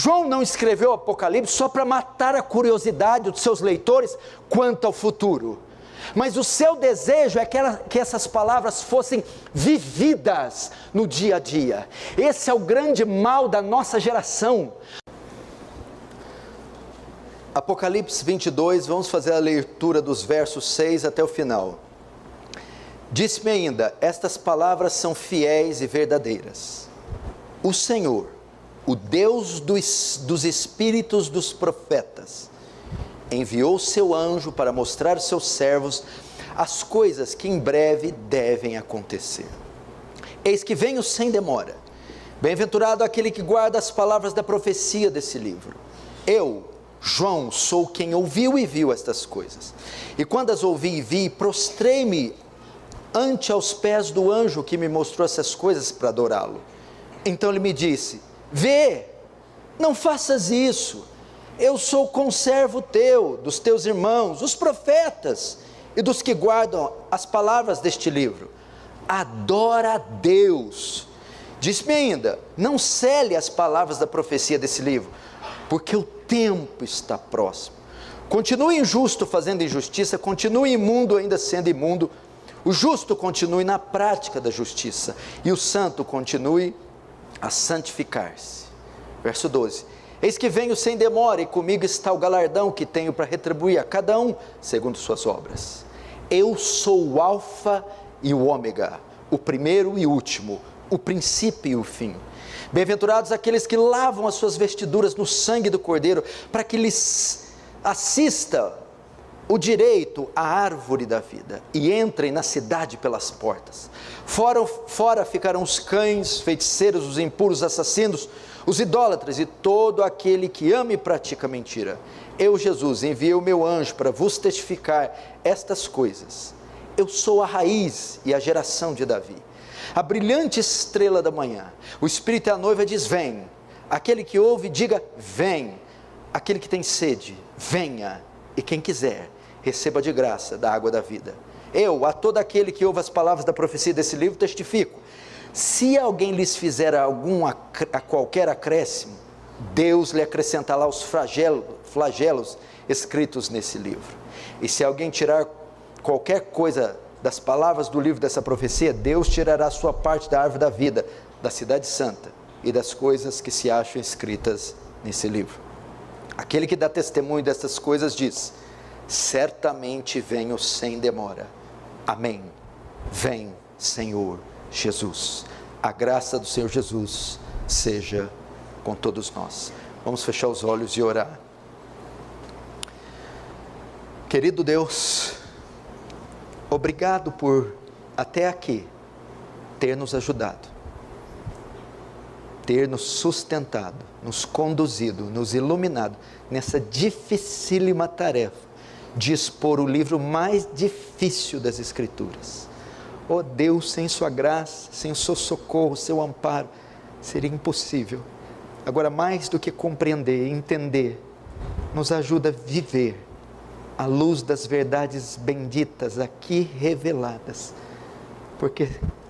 João não escreveu o Apocalipse só para matar a curiosidade dos seus leitores quanto ao futuro, mas o seu desejo é que essas palavras fossem vividas no dia a dia. Esse é o grande mal da nossa geração. Apocalipse 22, vamos fazer a leitura dos versos 6 até o final. Disse-me ainda: estas palavras são fiéis e verdadeiras. O Senhor, o Deus dos espíritos dos profetas, enviou seu anjo para mostrar aos seus servos as coisas que em breve devem acontecer. Eis que venho sem demora. Bem-aventurado aquele que guarda as palavras da profecia desse livro. Eu, João, sou quem ouviu e viu estas coisas. E quando as ouvi e vi, prostrei-me ante aos pés do anjo que me mostrou essas coisas para adorá-lo. Então ele me disse: vê, não faças isso. Eu sou conservo teu, dos teus irmãos, os profetas, e dos que guardam as palavras deste livro. Adora a Deus. Disse-me ainda: não cele as palavras da profecia desse livro, porque o tempo está próximo. Continue injusto fazendo injustiça, continue imundo ainda sendo imundo. O justo continue na prática da justiça, e o santo continue a santificar-se. Verso 12: eis que venho sem demora, e comigo está o galardão que tenho para retribuir a cada um segundo suas obras. Eu sou o alfa e o ômega, o primeiro e o último, o princípio e o fim. Bem-aventurados aqueles que lavam as suas vestiduras no sangue do Cordeiro, para que lhes assista o direito à árvore da vida, e entrem na cidade pelas portas. Fora ficarão os cães, feiticeiros, os impuros, assassinos, os idólatras e todo aquele que ama e pratica mentira. Eu, Jesus, enviei o meu anjo para vos testificar estas coisas. Eu sou a raiz e a geração de Davi, a brilhante estrela da manhã. O Espírito e a noiva diz: vem. Aquele que ouve, diga: vem. Aquele que tem sede, venha. E quem quiser, receba de graça da água da vida. Eu, a todo aquele que ouve as palavras da profecia desse livro, testifico: se alguém lhes fizer a qualquer acréscimo, Deus lhe acrescentará os flagelos escritos nesse livro. E se alguém tirar qualquer coisa das palavras do livro dessa profecia, Deus tirará a sua parte da árvore da vida, da cidade santa e das coisas que se acham escritas nesse livro. Aquele que dá testemunho dessas coisas diz: certamente venho sem demora. Amém. Vem, Senhor Jesus. A graça do Senhor Jesus seja com todos nós. Vamos fechar os olhos e orar. Querido Deus, obrigado por até aqui ter nos ajudado, ter nos sustentado, nos conduzido, nos iluminado nessa dificílima tarefa de expor o livro mais difícil das Escrituras. Oh Deus, sem sua graça, sem o seu socorro, seu amparo, seria impossível. Agora, mais do que compreender e entender, nos ajuda a viver à luz das verdades benditas aqui reveladas, porque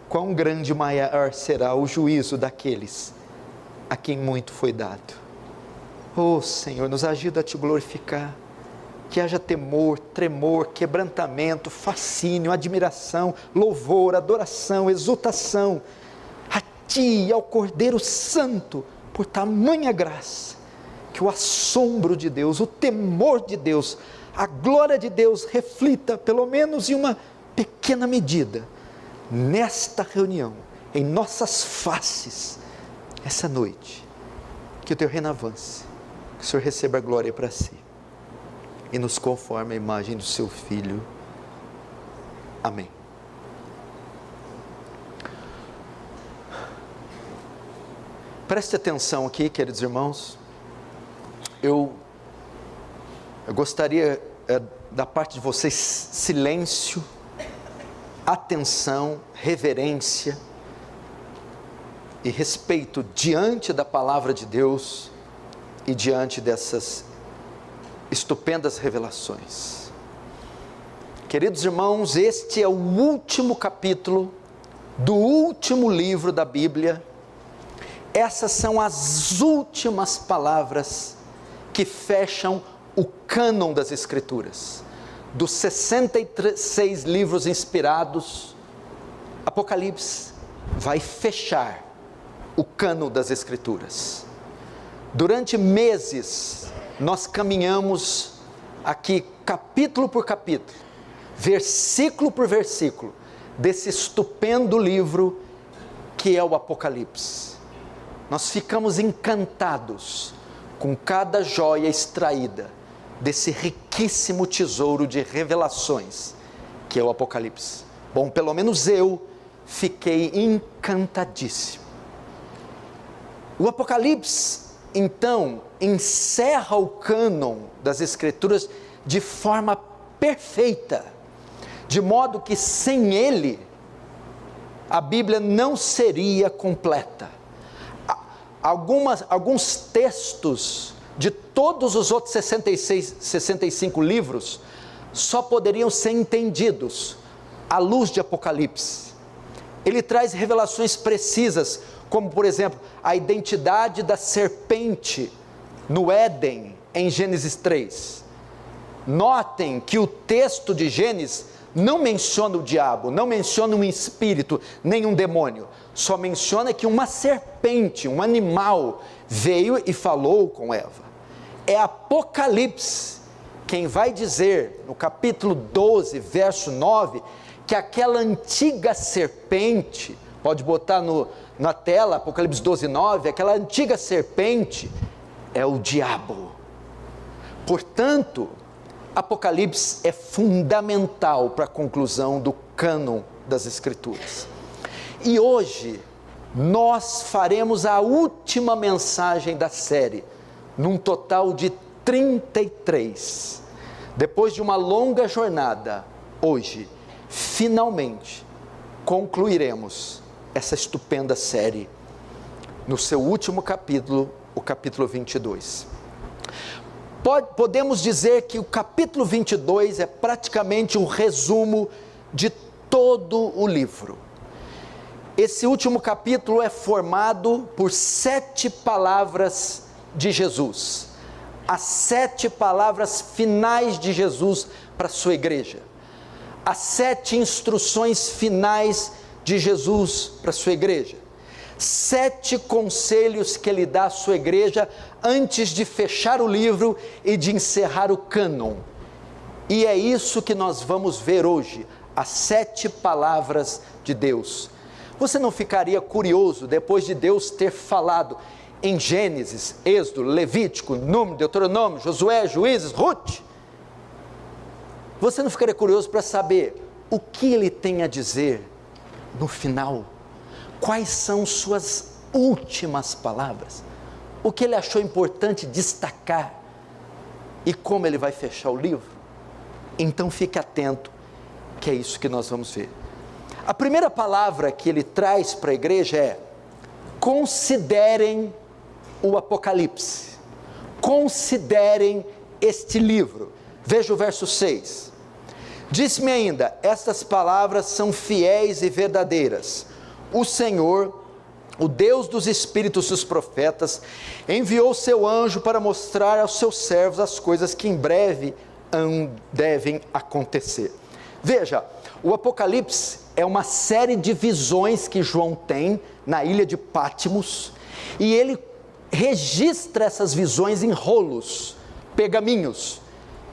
quão grande e maior será o juízo daqueles a quem muito foi dado. Oh Senhor, nos ajuda a te glorificar, que haja temor, tremor, quebrantamento, fascínio, admiração, louvor, adoração, exultação a Ti e ao Cordeiro Santo, por tamanha graça, que o assombro de Deus, o temor de Deus, a glória de Deus reflita, pelo menos em uma pequena medida, nesta reunião, em nossas faces, essa noite. Que o Teu reino avance, que o Senhor receba a glória para Si e nos conforme a imagem do Seu Filho. Amém. Preste atenção aqui, queridos irmãos. Eu gostaria da parte de vocês silêncio, atenção, reverência e respeito diante da palavra de Deus e diante dessas estupendas revelações. Queridos irmãos, este é o último capítulo do último livro da Bíblia, essas são as últimas palavras que fecham o cânon das Escrituras. Dos 66 livros inspirados, Apocalipse vai fechar o cânon das Escrituras. Durante meses, nós caminhamos aqui, capítulo por capítulo, versículo por versículo, desse estupendo livro que é o Apocalipse. Nós ficamos encantados com cada joia extraída desse riquíssimo tesouro de revelações que é o Apocalipse. Bom, pelo menos eu fiquei encantadíssimo. O Apocalipse, então, encerra o cânon das Escrituras de forma perfeita, de modo que sem ele, a Bíblia não seria completa. Alguns textos de todos os outros 65 livros só poderiam ser entendidos à luz de Apocalipse. Ele traz revelações precisas, como por exemplo, a identidade da serpente no Éden, em Gênesis 3. Notem que o texto de Gênesis não menciona o diabo, não menciona um espírito, nem um demônio, só menciona que uma serpente, um animal, veio e falou com Eva. É Apocalipse quem vai dizer, no capítulo 12, verso 9, que aquela antiga serpente, pode botar na tela, Apocalipse 12, 9, aquela antiga serpente é o diabo. Portanto, Apocalipse é fundamental para a conclusão do cânon das Escrituras. E hoje, nós faremos a última mensagem da série, num total de 33. Depois de uma longa jornada, hoje, finalmente, concluiremos essa estupenda série, no seu último capítulo, o capítulo 22. Podemos dizer que o capítulo 22 é praticamente um resumo de todo o livro. Esse último capítulo é formado por 7 palavras de Jesus, as 7 palavras finais de Jesus para a sua igreja, as 7 instruções finais de Jesus para a sua igreja, 7 conselhos que ele dá à sua igreja antes de fechar o livro e de encerrar o cânon. E é isso que nós vamos ver hoje, as 7 palavras de Deus. Você não ficaria curioso, depois de Deus ter falado em Gênesis, Êxodo, Levítico, Número, Deuteronômio, Josué, Juízes, Ruth? Você não ficaria curioso para saber o que ele tem a dizer no final? Quais são suas últimas palavras? O que ele achou importante destacar? E como ele vai fechar o livro? Então fique atento, que é isso que nós vamos ver. A primeira palavra que ele traz para a igreja é: considerem o Apocalipse, considerem este livro. Veja o verso 6. Disse-me ainda: estas palavras são fiéis e verdadeiras. O Senhor, o Deus dos espíritos dos profetas, enviou seu anjo para mostrar aos seus servos as coisas que em breve devem acontecer. Veja, o Apocalipse é uma série de visões que João tem na ilha de Patmos, e ele registra essas visões em rolos, pergaminhos,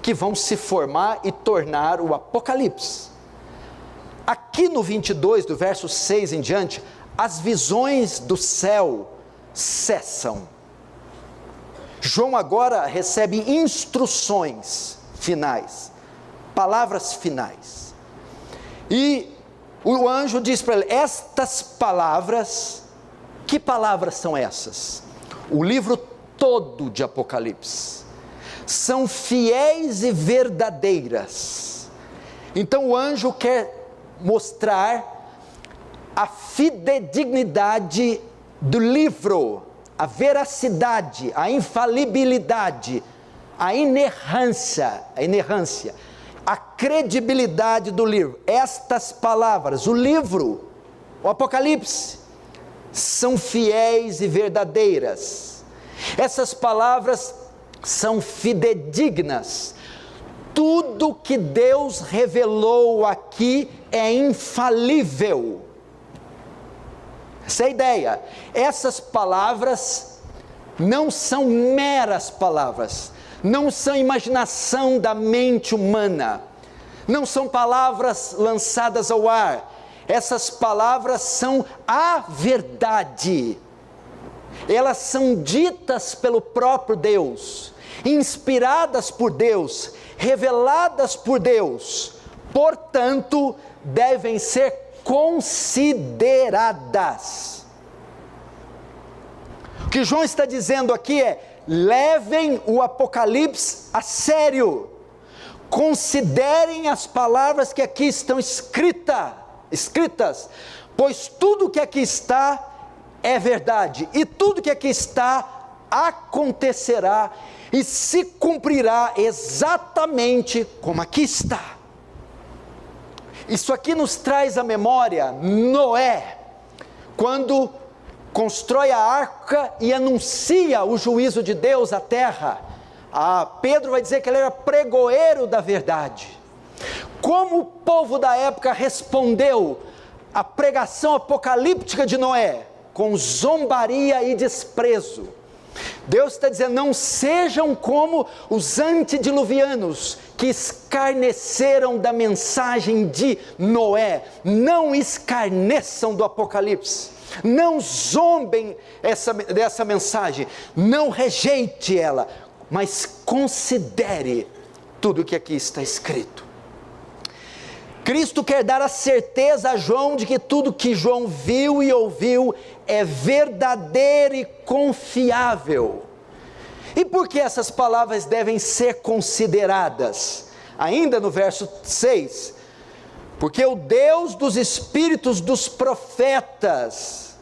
que vão se formar e tornar o Apocalipse. Aqui no 22, do verso 6 em diante, as visões do céu cessam. João agora recebe instruções finais, palavras finais. E o anjo diz para ele: estas palavras, que palavras são essas? O livro todo de Apocalipse são fiéis e verdadeiras. Então o anjo quer mostrar a fidedignidade do livro, a veracidade, a infalibilidade, a inerrância, a credibilidade do livro. Estas palavras, o livro, o Apocalipse, são fiéis e verdadeiras. Essas palavras são fidedignas. Tudo que Deus revelou aqui é infalível. Essa é a ideia. Essas palavras não são meras palavras, não são imaginação da mente humana, não são palavras lançadas ao ar. Essas palavras são a verdade. Elas são ditas pelo próprio Deus, inspiradas por Deus, reveladas por Deus, portanto, devem ser consideradas. O que João está dizendo aqui é: levem o Apocalipse a sério, considerem as palavras que aqui estão escritas, pois tudo que aqui está é verdade, e tudo que aqui está acontecerá e se cumprirá exatamente como aqui está. Isso aqui nos traz à memória Noé, quando constrói a arca e anuncia o juízo de Deus à terra. Pedro vai dizer que ele era pregoeiro da verdade. Como o povo da época respondeu à pregação apocalíptica de Noé? Com zombaria e desprezo. Deus está dizendo: não sejam como os antediluvianos, que escarneceram da mensagem de Noé. Não escarneçam do Apocalipse, não zombem dessa mensagem, não rejeite ela, mas considere tudo o que aqui está escrito. Cristo quer dar a certeza a João de que tudo que João viu e ouviu é verdadeiro e confiável. E por que essas palavras devem ser consideradas? Ainda no verso 6, porque o Deus dos espíritos dos profetas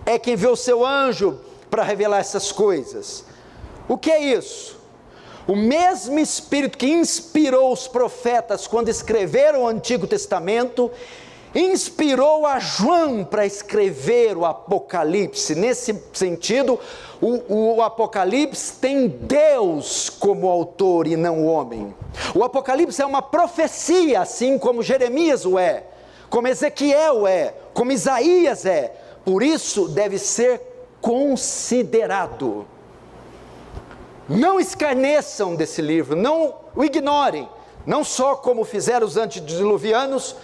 é quem vê o seu anjo para revelar essas coisas. O que é isso? O mesmo Espírito que inspirou os profetas quando escreveram o Antigo Testamento, inspirou a João para escrever o Apocalipse. Nesse sentido, o Apocalipse tem Deus como autor e não o homem. O Apocalipse é uma profecia, assim como Jeremias o é, como Ezequiel é, como Isaías é. Por isso deve ser considerado. Não escarneçam desse livro, não o ignorem, não só como fizeram os antediluvianos,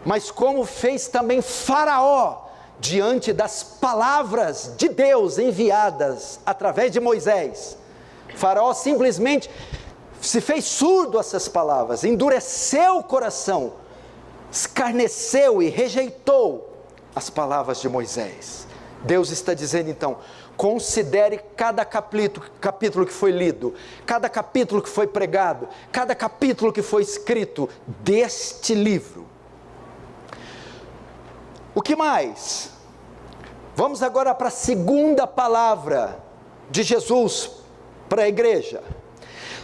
mas como fez também Faraó, diante das palavras de Deus enviadas através de Moisés. Faraó simplesmente se fez surdo a essas palavras, endureceu o coração, escarneceu e rejeitou as palavras de Moisés. Deus está dizendo então: considere cada capítulo que foi lido, cada capítulo que foi pregado, cada capítulo que foi escrito deste livro. O que mais? Vamos agora para a segunda palavra de Jesus para a igreja.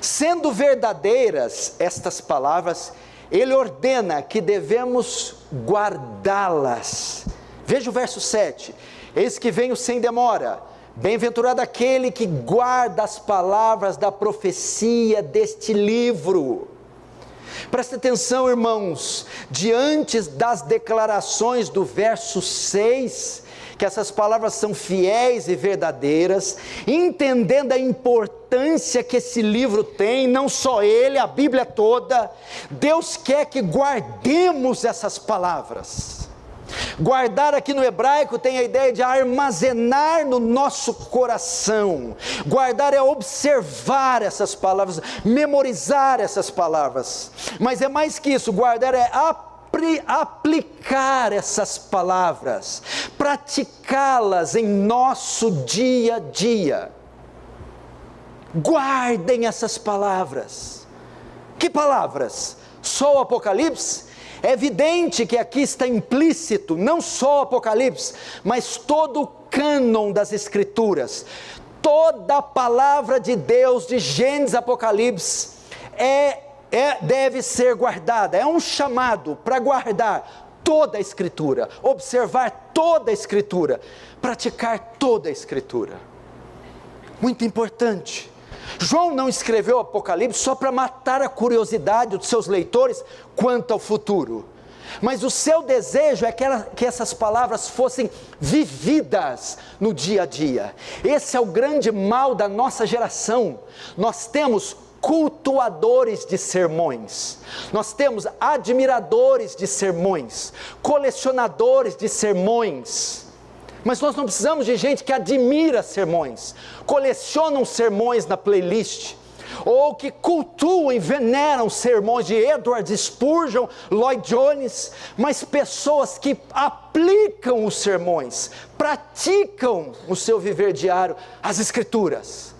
Sendo verdadeiras estas palavras, Ele ordena que devemos guardá-las. Veja o verso 7. Eis que venho sem demora. Bem-aventurado aquele que guarda as palavras da profecia deste livro. Preste atenção, irmãos, diante das declarações do verso 6, que essas palavras são fiéis e verdadeiras, entendendo a importância que esse livro tem, não só ele, a Bíblia toda, Deus quer que guardemos essas palavras. Guardar aqui no hebraico tem a ideia de armazenar no nosso coração. Guardar é observar essas palavras, memorizar essas palavras. Mas é mais que isso, guardar é aplicar essas palavras, praticá-las em nosso dia a dia. Guardem essas palavras. Que palavras? Só o Apocalipse? É evidente que aqui está implícito não só o Apocalipse, mas todo o cânon das Escrituras. Toda a palavra de Deus de Gênesis a Apocalipse deve ser guardada. É um chamado para guardar toda a Escritura, observar toda a Escritura, praticar toda a Escritura. Muito importante. João não escreveu o Apocalipse só para matar a curiosidade dos seus leitores quanto ao futuro, mas o seu desejo é que essas palavras fossem vividas no dia a dia. Esse é o grande mal da nossa geração. Nós temos cultuadores de sermões, nós temos admiradores de sermões, colecionadores de sermões, mas nós não precisamos de gente que admira sermões, colecionam sermões na playlist, ou que cultuam e veneram sermões de Edward Spurgeon, Lloyd Jones, mas pessoas que aplicam os sermões, praticam o seu viver diário, as Escrituras.